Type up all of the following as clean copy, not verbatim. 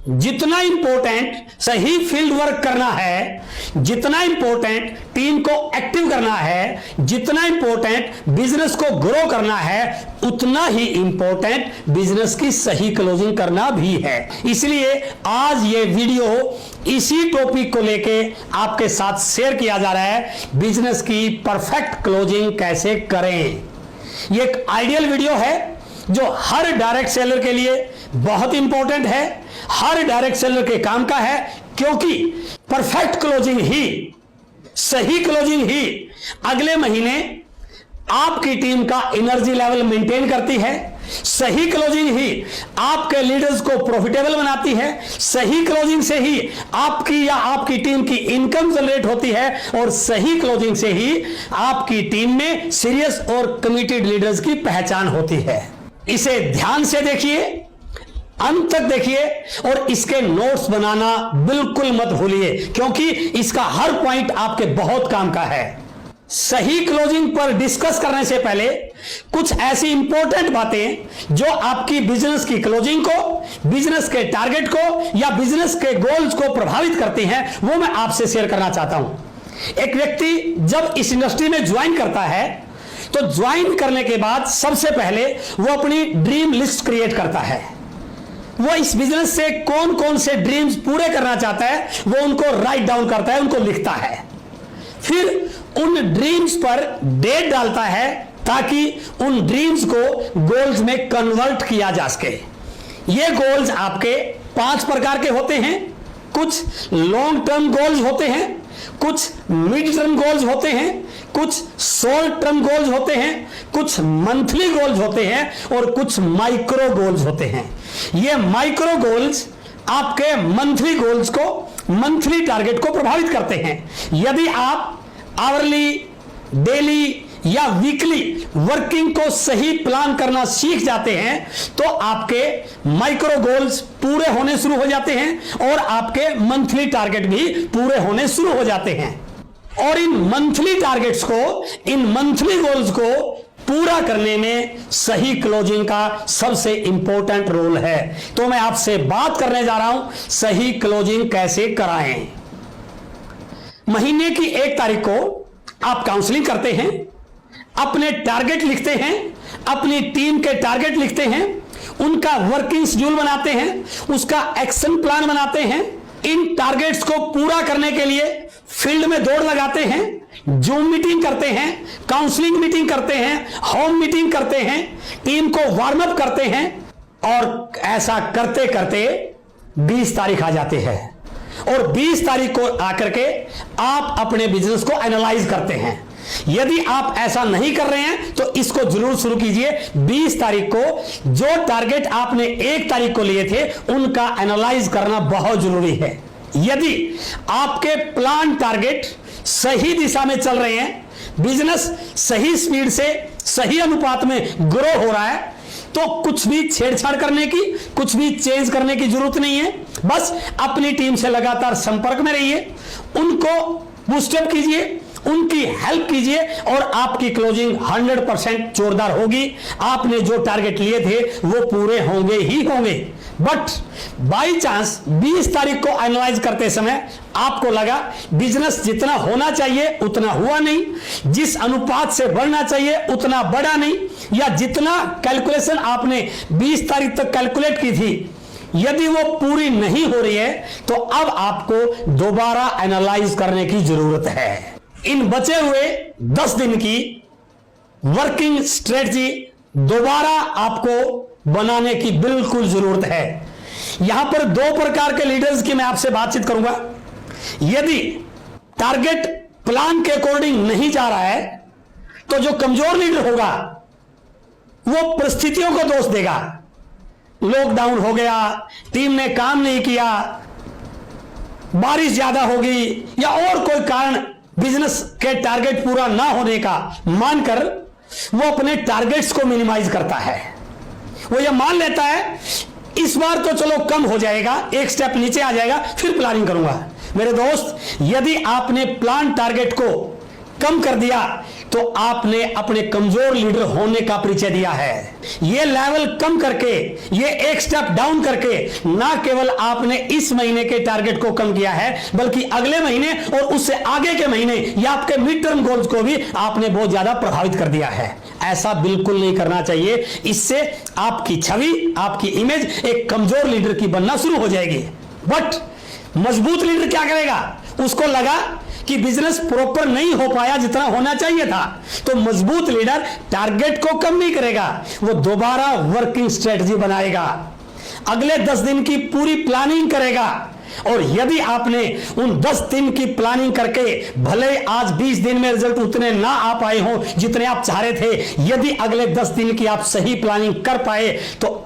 जितना इंपॉर्टेंट सही field work करना है, जितना इंपॉर्टेंट टीम को एक्टिव करना है, जितना इंपॉर्टेंट बिजनेस को ग्रो करना है, उतना ही इंपॉर्टेंट बिजनेस की सही क्लोजिंग करना भी है। इसलिए आज ये वीडियो इसी टॉपिक को लेके आपके साथ शेयर किया जा रहा है, बिजनेस की परफेक्ट क्लोजिंग कैसे करें। ये एक आइडियल वीडियो है जो हर डायरेक्ट सेलर के लिए बहुत इंपॉर्टेंट है, हर डायरेक्ट सेलर के काम का है, क्योंकि परफेक्ट क्लोजिंग ही, सही क्लोजिंग ही अगले महीने आपकी टीम का एनर्जी लेवल मेंटेन करती है। सही क्लोजिंग ही आपके लीडर्स को प्रॉफिटेबल बनाती है। सही क्लोजिंग से ही आपकी या आपकी टीम की इनकम जनरेट होती है, और सही क्लोजिंग से ही आपकी टीम में सीरियस और कमिटेड लीडर्स की पहचान होती है। इसे ध्यान से देखिए, अंत तक देखिए, और इसके नोट्स बनाना बिल्कुल मत भूलिए, क्योंकि इसका हर पॉइंट आपके बहुत काम का है। सही क्लोजिंग पर डिस्कस करने से पहले कुछ ऐसी इंपॉर्टेंट बातें जो आपकी बिजनेस की क्लोजिंग को, बिजनेस के टारगेट को या बिजनेस के गोल्स को प्रभावित करती हैं, वो मैं आपसे शेयर करना चाहता हूं। एक व्यक्ति जब इस इंडस्ट्री में ज्वाइन करता है तो ज्वाइन करने के बाद सबसे पहले वो अपनी ड्रीम लिस्ट क्रिएट करता है। वो इस बिजनेस से कौन कौन से ड्रीम्स पूरे करना चाहता है वो उनको राइट डाउन करता है, उनको लिखता है। फिर उन ड्रीम्स पर डेट डालता है ताकि उन ड्रीम्स को गोल्स में कन्वर्ट किया जा सके। ये गोल्स आपके 5 प्रकार के होते हैं। कुछ लॉन्ग टर्म गोल्स होते हैं, कुछ मिड टर्म गोल्स होते हैं, कुछ शॉर्ट टर्म गोल्स होते हैं, कुछ मंथली गोल्स होते हैं, और कुछ माइक्रो गोल्स होते हैं। ये माइक्रो गोल्स आपके मंथली गोल्स को, मंथली टारगेट को प्रभावित करते हैं। यदि आप आवरली, डेली या वीकली वर्किंग को सही प्लान करना सीख जाते हैं तो आपके माइक्रो गोल्स पूरे होने शुरू हो जाते हैं और आपके मंथली टारगेट भी पूरे होने शुरू हो जाते हैं। और इन मंथली टारगेट्स को, इन मंथली गोल्स को पूरा करने में सही क्लोजिंग का सबसे इंपॉर्टेंट रोल है। तो मैं आपसे बात करने जा रहा हूं, सही क्लोजिंग कैसे कराएं। महीने की 1 तारीख को आप काउंसलिंग करते हैं, अपने टारगेट लिखते हैं, अपनी टीम के टारगेट लिखते हैं, उनका वर्किंग शेड्यूल बनाते हैं, उसका एक्शन प्लान बनाते हैं। इन टारगेट्स को पूरा करने के लिए फील्ड में दौड़ लगाते हैं, जूम मीटिंग करते हैं, काउंसलिंग मीटिंग करते हैं, होम मीटिंग करते हैं, टीम को वार्म अप करते हैं, और ऐसा करते करते 20 तारीख आ जाते हैं। और 20 तारीख को आकर के आप अपने बिजनेस को एनालाइज करते हैं। यदि आप ऐसा नहीं कर रहे हैं तो इसको जरूर शुरू कीजिए। 20 तारीख को जो टारगेट आपने 1 तारीख को लिए थे उनका एनालाइज करना बहुत जरूरी है। यदि आपके प्लान टारगेट सही दिशा में चल रहे हैं, बिजनेस सही स्पीड से, सही अनुपात में ग्रो हो रहा है, तो कुछ भी छेड़छाड़ करने की, कुछ भी चेंज करने की जरूरत नहीं है। बस अपनी टीम से लगातार संपर्क में रहिए, उनको बूस्टअप कीजिए, उनकी हेल्प कीजिए, और आपकी क्लोजिंग 100% जोरदार होगी। आपने जो टारगेट लिए थे वो पूरे होंगे ही होंगे। बट बाई चांस 20 तारीख को एनालाइज करते समय आपको लगा बिजनेस जितना होना चाहिए उतना हुआ नहीं, जिस अनुपात से बढ़ना चाहिए उतना बढ़ा नहीं, या जितना कैलकुलेशन आपने 20 तारीख तक कैलकुलेट की थी यदि वो पूरी नहीं हो रही है, तो अब आपको दोबारा एनालाइज करने की जरूरत है। इन बचे हुए 10 दिन की वर्किंग स्ट्रेटजी दोबारा आपको बनाने की बिल्कुल जरूरत है। यहां पर 2 प्रकार के लीडर्स की मैं आपसे बातचीत करूंगा। यदि टारगेट प्लान के अकॉर्डिंग नहीं जा रहा है तो जो कमजोर लीडर होगा वो परिस्थितियों को दोष देगा। लॉकडाउन हो गया, टीम ने काम नहीं किया, बारिश ज्यादा होगी, या और कोई कारण बिजनेस के टारगेट पूरा ना होने का मानकर वो अपने टारगेट्स को मिनिमाइज करता है। वो ये मान लेता है इस बार तो चलो कम हो जाएगा, 1 स्टेप नीचे आ जाएगा, फिर प्लानिंग करूंगा। मेरे दोस्त, यदि आपने प्लान टारगेट को कम कर दिया तो आपने अपने कमजोर लीडर होने का परिचय दिया है। यह लेवल कम करके, ये एक स्टेप डाउन करके ना केवल आपने इस महीने के टारगेट को कम किया है, बल्कि अगले महीने और उससे आगे के महीने या आपके मिड टर्म गोल्स को भी आपने बहुत ज्यादा प्रभावित कर दिया है। ऐसा बिल्कुल नहीं करना चाहिए। इससे आपकी छवि, आपकी इमेज एक कमजोर लीडर की बनना शुरू हो जाएगी। बट मजबूत लीडर क्या करेगा? उसको लगा कि बिजनेस प्रॉपर नहीं हो पाया जितना होना चाहिए था, तो मजबूत लीडर टारगेट को कम नहीं करेगा, वो दोबारा वर्किंग स्ट्रेटजी बनाएगा, अगले 10 दिन की पूरी प्लानिंग करेगा। और यदि आपने उन 10 दिन की प्लानिंग करके भले आज 20 दिन में रिजल्ट उतने ना आ पाए हो जितने आप चाह रहे थे, यदि अगले 10 दिन की आप सही प्लानिंग कर पाए तो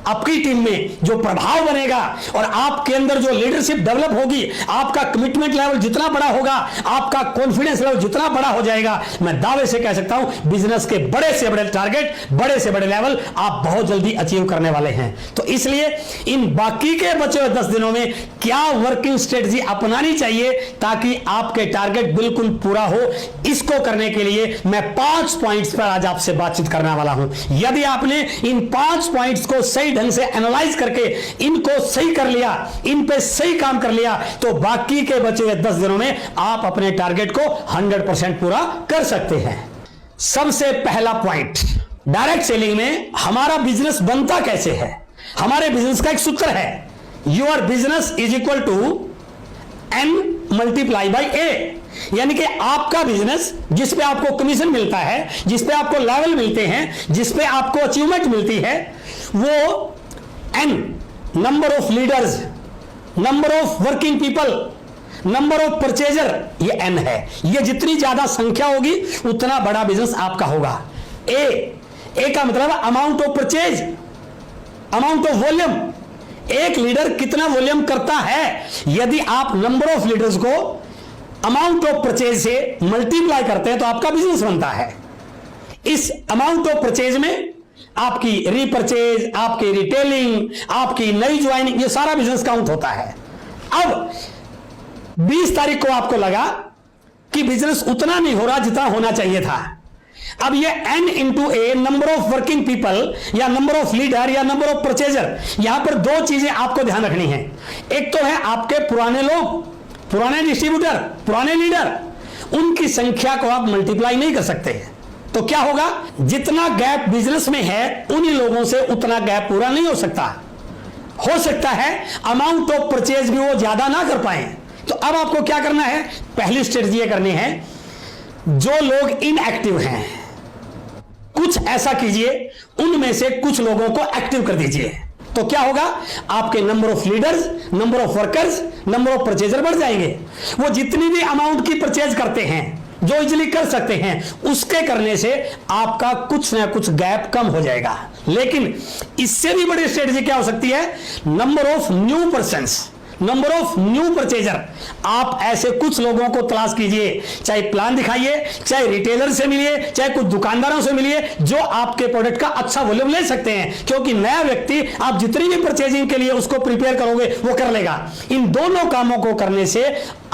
आपकी टीम में जो प्रभाव बनेगा और आपके अंदर जो लीडरशिप डेवलप होगी, आपका कमिटमेंट लेवल जितना बड़ा होगा, आपका कॉन्फिडेंस लेवल जितना बड़ा हो जाएगा, मैं दावे से कह सकता हूं बिजनेस के बड़े से बड़े टारगेट, बड़े से बड़े लेवल आप बहुत जल्दी अचीव करने वाले हैं। तो इसलिए इन बाकी के बचे हुए 10 दिनों में क्या वर्किंग स्ट्रेटजी अपनानी चाहिए ताकि आपके टारगेट बिल्कुल पूरा हो, इसको करने के लिए मैं 5 पॉइंट्स पर आज आपसे बातचीत करने वाला हूं। यदि आपने इन 5 पॉइंट्स को सही ढंग से एनालाइज करके इनको सही कर लिया, इन पे सही काम कर लिया, तो बाकी के बचे हुए 10 दिनों में आप अपने टारगेट को 100% पूरा कर सकते हैं। सबसे पहला पॉइंट, डायरेक्ट सेलिंग में हमारा बिजनेस बनता कैसे है? हमारे बिजनेस का एक सूत्र है, your business is equal to N multiply by A। यानी कि आपका बिजनेस जिस पे आपको कमीशन मिलता है, जिस पे आपको लेवल मिलते हैं, जिस पे आपको अचीवमेंट मिलती है, वो N number of leaders, number of working people, number of purchaser, ये N है। ये जितनी ज्यादा संख्या होगी उतना बड़ा बिजनेस आपका होगा। A का मतलब amount of purchase, amount of volume, एक लीडर कितना वॉल्यूम करता है। यदि आप नंबर ऑफ लीडर्स को अमाउंट ऑफ परचेज से मल्टीप्लाई करते हैं तो आपका बिजनेस बनता है। इस अमाउंट ऑफ परचेज में आपकी रीपरचेज, आपकी रिटेलिंग, आपकी नई ज्वाइनिंग, ये सारा बिजनेस काउंट होता है। अब 20 तारीख को आपको लगा कि बिजनेस उतना नहीं हो रहा जितना होना चाहिए था। अब ये N into A number of working people या नंबर ऑफ लीडर या नंबर ऑफ परचेजर, यहां पर 2 चीजें आपको ध्यान रखनी है। एक तो है आपके पुराने लोग, पुराने डिस्ट्रीब्यूटर, पुराने लीडर, उनकी संख्या को आप मल्टीप्लाई नहीं कर सकते। तो क्या होगा, जितना गैप बिजनेस में है उन्हीं लोगों से उतना गैप पूरा नहीं हो सकता है अमाउंट ऑफ परचेज भी वो ज्यादा ना कर पाए। तो अब आपको क्या करना है, पहली स्ट्रेटजी करनी है, जो लोग इनएक्टिव हैं कुछ ऐसा कीजिए, उनमें से कुछ लोगों को एक्टिव कर दीजिए। तो क्या होगा, आपके number of leaders, number of workers, number of purchaser बढ़ जाएंगे। वो जितनी भी अमाउंट की परचेज करते हैं, जो इजीली कर सकते हैं, उसके करने से आपका कुछ ना कुछ गैप कम हो जाएगा। लेकिन इससे भी बड़ी स्ट्रेटजी क्या हो सकती है, number of new persons, number of new purchaser. आप ऐसे कुछ लोगों को तलाश कीजिए, चाहे प्लान दिखाइए, चाहे रिटेलर से मिलिए, चाहे कुछ दुकानदारों से मिलिए, जो आपके प्रोडक्ट का अच्छा वॉल्यूम ले सकते हैं। क्योंकि नया व्यक्ति आप जितनी भी परचेजिंग के लिए उसको प्रिपेयर करोगे वो कर लेगा। इन दोनों कामों को करने से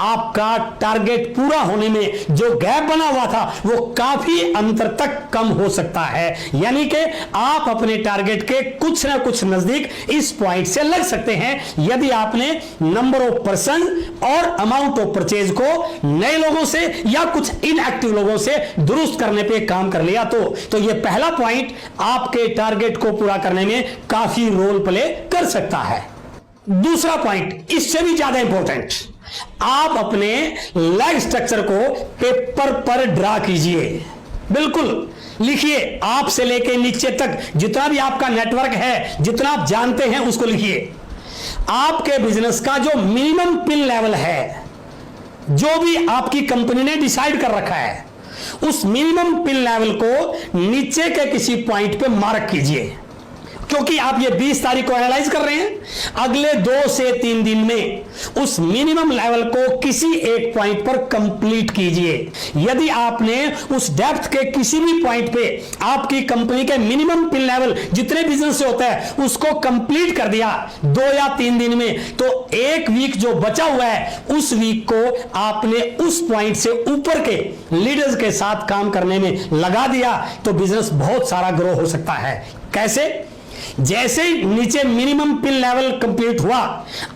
आपका टारगेट पूरा होने में जो गैप बना हुआ था वो काफी अंतर तक कम हो सकता है। यानी कि आप अपने टारगेट के कुछ ना कुछ नजदीक इस पॉइंट से लग सकते हैं, यदि आपने नंबर ऑफ पर्सन और अमाउंट ऑफ परचेज को नए लोगों से या कुछ इनएक्टिव लोगों से दुरुस्त करने पे काम कर लिया। तो ये पहला पॉइंट आपके टारगेट को पूरा करने में काफी रोल प्ले कर सकता है। दूसरा पॉइंट इससे भी ज्यादा इंपॉर्टेंट, आप अपने लैग स्ट्रक्चर को पेपर पर ड्रा कीजिए। बिल्कुल लिखिए, आप से लेके नीचे तक जितना भी आपका नेटवर्क है, जितना आप जानते हैं उसको लिखिए। आपके बिजनेस का जो मिनिमम पिन लेवल है, जो भी आपकी कंपनी ने डिसाइड कर रखा है, उस मिनिमम पिन लेवल को नीचे के किसी पॉइंट पे मार्क कीजिए। क्योंकि आप ये 20 तारीख को एनालाइज कर रहे हैं, अगले 2 से 3 दिन में उस मिनिमम लेवल को किसी एक पॉइंट पर कंप्लीट कीजिए। यदि आपने उस डेप्थ के किसी भी पॉइंट पे आपकी कंपनी के मिनिमम पिन लेवल जितने बिजनेस से होता है उसको कंप्लीट कर दिया 2 या 3 दिन में, तो एक वीक जो बचा हुआ है उस वीक को आपने उस पॉइंट से ऊपर के लीडर्स के साथ काम करने में लगा दिया तो बिजनेस बहुत सारा ग्रो हो सकता है। कैसे? जैसे ही नीचे मिनिमम पिन लेवल कंप्लीट हुआ,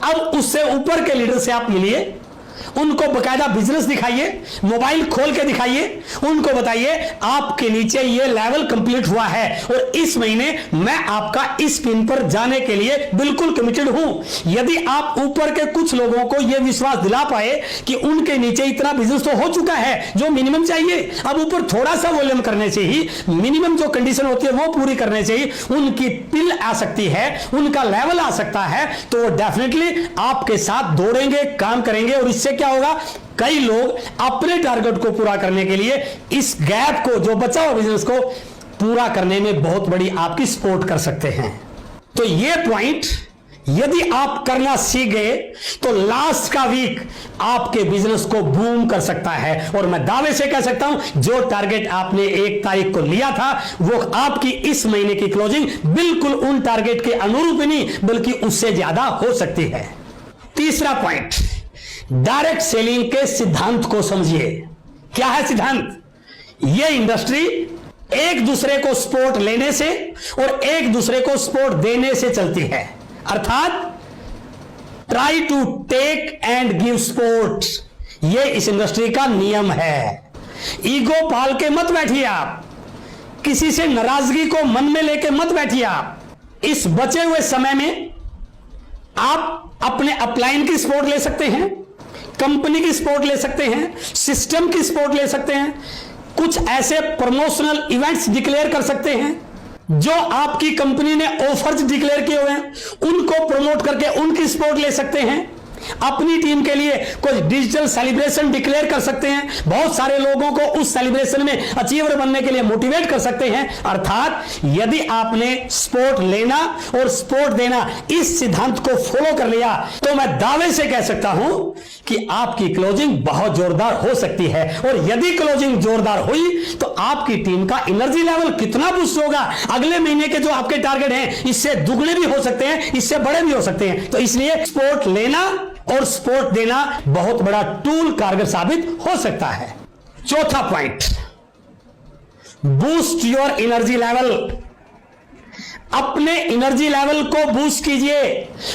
अब उससे ऊपर के लीडर से आप मिलिए, उनको बकायदा बिजनेस दिखाइए, मोबाइल खोल के दिखाइए, उनको बताइए आपके नीचे ये लेवल कंप्लीट हुआ है और इस महीने मैं आपका इस पिन पर जाने के लिए बिल्कुल कमिटेड हूं। यदि आप ऊपर के कुछ लोगों को यह विश्वास दिला पाए कि उनके नीचे इतना बिजनेस तो हो चुका है जो मिनिमम चाहिए, अब ऊपर थोड़ा सा वॉल्यूम करने से ही मिनिमम जो कंडीशन होती है वो पूरी करने से ही उनकी पिन आ सकती है, उनका लेवल आ सकता है, तो डेफिनेटली आपके साथ दौड़ेंगे, काम करेंगे और इससे क्या होगा, कई लोग अपने टारगेट को पूरा करने के लिए इस गैप को, जो बचा हुआ बिजनेस को पूरा करने में बहुत बड़ी आपकी सपोर्ट कर सकते हैं। तो ये पॉइंट यदि आप करना सीख गए तो लास्ट का वीक आपके बिजनेस को बूम कर सकता है। और मैं दावे से कह सकता हूं जो टारगेट आपने 1 तारीख को लिया था वो आपकी इस महीने की क्लोजिंग बिल्कुल उन टारगेट के अनुरूप नहीं बल्कि उससे ज्यादा हो सकती है। तीसरा पॉइंट, डायरेक्ट सेलिंग के सिद्धांत को समझिए। क्या है सिद्धांत? यह इंडस्ट्री एक दूसरे को सपोर्ट लेने से और एक दूसरे को सपोर्ट देने से चलती है, अर्थात try to take and give support, यह इस इंडस्ट्री का नियम है। ईगो पाल के मत बैठिए आप, किसी से नाराजगी को मन में लेके मत बैठिए आप। इस बचे हुए समय में आप अपने अपलाइन की सपोर्ट ले सकते हैं, कंपनी की सपोर्ट ले सकते हैं, सिस्टम की सपोर्ट ले सकते हैं, कुछ ऐसे प्रमोशनल इवेंट्स डिक्लेयर कर सकते हैं जो आपकी कंपनी ने ऑफर्स डिक्लेयर किए हुए हैं, उनको प्रमोट करके उनकी सपोर्ट ले सकते हैं। अपनी टीम के लिए कुछ डिजिटल सेलिब्रेशन डिक्लेयर कर सकते हैं, बहुत सारे लोगों को उस सेलिब्रेशन में अचीवर बनने के लिए मोटिवेट कर सकते हैं। अर्थात यदि आपने सपोर्ट लेना और सपोर्ट देना इस सिद्धांत को फॉलो कर लिया तो मैं दावे से कह सकता हूं कि आपकी क्लोजिंग बहुत जोरदार हो सकती है। और यदि क्लोजिंग जोरदार हुई तो आपकी टीम का एनर्जी लेवल कितना बूस्ट होगा, अगले महीने के जो आपके टारगेट हैं इससे दुगने भी हो सकते हैं, इससे बड़े भी हो सकते हैं। तो इसलिए सपोर्ट लेना और सपोर्ट देना बहुत बड़ा टूल कारगर साबित हो सकता है। चौथा point, boost your energy level. अपने एनर्जी लेवल को बूस्ट कीजिए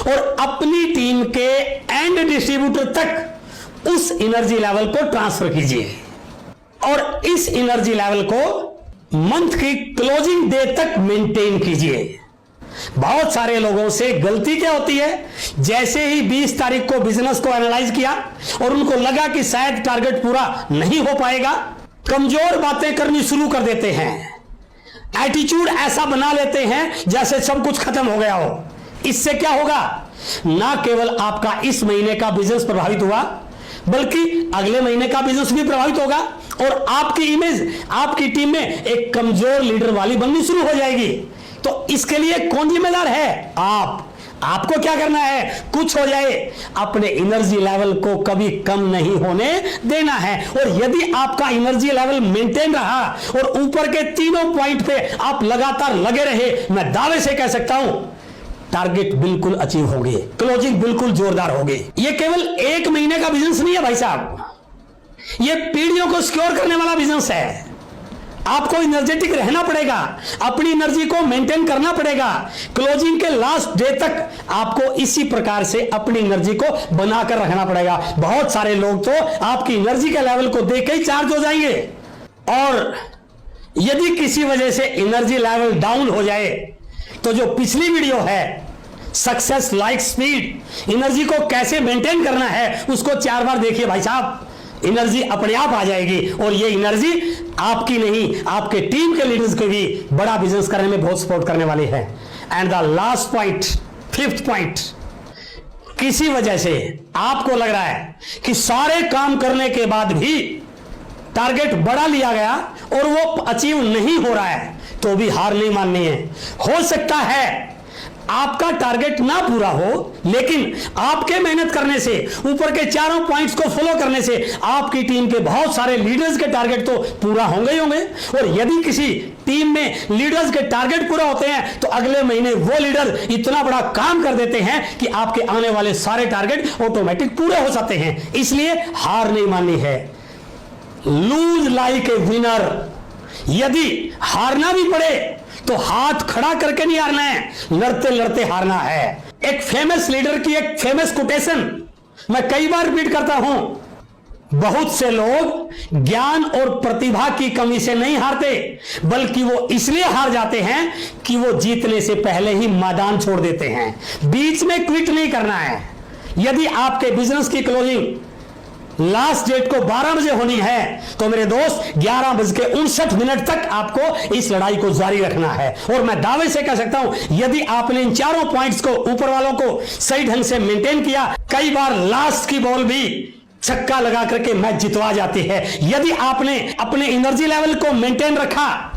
और अपनी टीम के एंड डिस्ट्रीब्यूटर तक उस एनर्जी लेवल को ट्रांसफर कीजिए और इस एनर्जी लेवल को मंथ की क्लोजिंग डे तक मेंटेन कीजिए। बहुत सारे लोगों से गलती क्या होती है, जैसे ही 20 तारीख को बिजनेस को एनालाइज किया और उनको लगा कि शायद टारगेट पूरा नहीं हो पाएगा, कमजोर बातें करनी शुरू कर देते हैं, एटीट्यूड ऐसा बना लेते हैं जैसे सब कुछ खत्म हो गया हो। इससे क्या होगा, ना केवल आपका इस महीने का बिजनेस प्रभावित हुआ बल्कि अगले महीने का बिजनेस भी प्रभावित होगा और आपकी इमेज आपकी टीम में एक कमजोर लीडर वाली बननी शुरू हो जाएगी। तो इसके लिए कौन जिम्मेदार है? आपको क्या करना है, कुछ हो जाए अपने एनर्जी लेवल को कभी कम नहीं होने देना है। और यदि आपका एनर्जी लेवल मेंटेन रहा और ऊपर के तीनों पॉइंट पे आप लगातार लगे रहे, मैं दावे से कह सकता हूं टारगेट बिल्कुल अचीव होंगे, क्लोजिंग बिल्कुल जोरदार होगी। यह केवल 1 महीने का बिजनेस नहीं है भाई साहब, यह पीढ़ियों को सिक्योर करने वाला बिजनेस है। आपको एनर्जेटिक रहना पड़ेगा, अपनी एनर्जी को मेंटेन करना पड़ेगा। क्लोजिंग के लास्ट डे तक आपको इसी प्रकार से अपनी एनर्जी को बनाकर रखना पड़ेगा। बहुत सारे लोग तो आपकी एनर्जी के लेवल को देख के ही चार्ज हो जाएंगे और यदि किसी वजह से एनर्जी लेवल डाउन हो जाए तो जो पिछली वीडियो है सक्सेस लाइक स्पीड, एनर्जी को कैसे मेंटेन करना है, उसको 4 बार देखिए भाई साहब, एनर्जी अपने आप आ जाएगी। और ये एनर्जी आपकी नहीं, आपके टीम के लीडर्स को भी बड़ा बिजनेस करने में बहुत सपोर्ट करने वाली है। And the last point, 5th point, किसी वजह से आपको लग रहा है कि सारे काम करने के बाद भी टारगेट बड़ा लिया गया और वो अचीव नहीं हो रहा है, तो भी हार नहीं माननी है। हो सकता है आपका टारगेट ना पूरा हो, लेकिन आपके मेहनत करने से, ऊपर के चारों पॉइंट्स को फॉलो करने से आपकी टीम के बहुत सारे लीडर्स के टारगेट तो पूरा होंगे ही होंगे। और यदि किसी टीम में लीडर्स के टारगेट पूरा होते हैं तो अगले महीने वो लीडर इतना बड़ा काम कर देते हैं कि आपके आने वाले सारे टारगेट ऑटोमेटिक पूरे हो जाते हैं। इसलिए हार नहीं माननी है। Loose like a winner. यदि हारना भी पड़े तो हाथ खड़ा करके नहीं हारना है, लड़ते लड़ते हारना है। एक फेमस लीडर की एक फेमस कोटेशन मैं कई बार रिपीट करता हूं, बहुत से लोग ज्ञान और प्रतिभा की कमी से नहीं हारते, बल्कि वो इसलिए हार जाते हैं कि वो जीतने से पहले ही मैदान छोड़ देते हैं। बीच में क्विट नहीं करना है। यदि आपके बिजनेस की क्लोजिंग लास्ट डेट को 12 बजे होनी है तो मेरे दोस्त 11:59 तक आपको इस लड़ाई को जारी रखना है। और मैं दावे से कह सकता हूं, यदि आपने इन चारों पॉइंट्स को, ऊपर वालों को सही ढंग से मेंटेन किया, कई बार लास्ट की बॉल भी छक्का लगा करके मैच जितवा जाती है। यदि आपने अपने एनर्जी लेवल को मेंटेन रखा,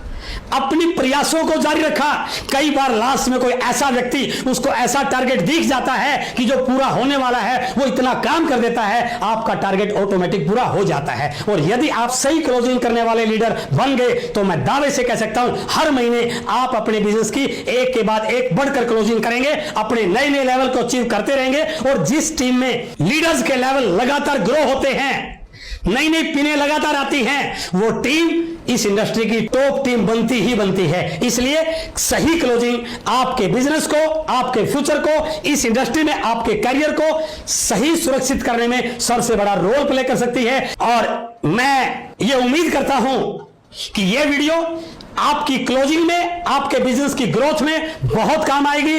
अपनी प्रयासों को जारी रखा, कई बार लास्ट में कोई ऐसा व्यक्ति, उसको ऐसा टारगेट दिख जाता है कि जो पूरा होने वाला है, वो इतना काम कर देता है, आपका टारगेट ऑटोमेटिक पूरा हो जाता है। और यदि आप सही क्लोजिंग करने वाले लीडर बन गए तो मैं दावे से कह सकता हूं, हर महीने आप अपने बिजनेस की एक के बाद एक बढ़कर क्लोजिंग करेंगे, अपने नए नए लेवल को अचीव करते रहेंगे। और जिस टीम में लीडर्स के लेवल लगातार ग्रो होते हैं, नई नई पिनें लगातार आती हैं, वो टीम इस इंडस्ट्री की टॉप टीम बनती ही बनती है। इसलिए सही क्लोजिंग आपके बिजनेस को, आपके फ्यूचर को, इस इंडस्ट्री में आपके करियर को सही सुरक्षित करने में सबसे बड़ा रोल प्ले कर सकती है। और मैं ये उम्मीद करता हूं कि यह वीडियो आपकी क्लोजिंग में, आपके बिजनेस की ग्रोथ में बहुत काम आएगी।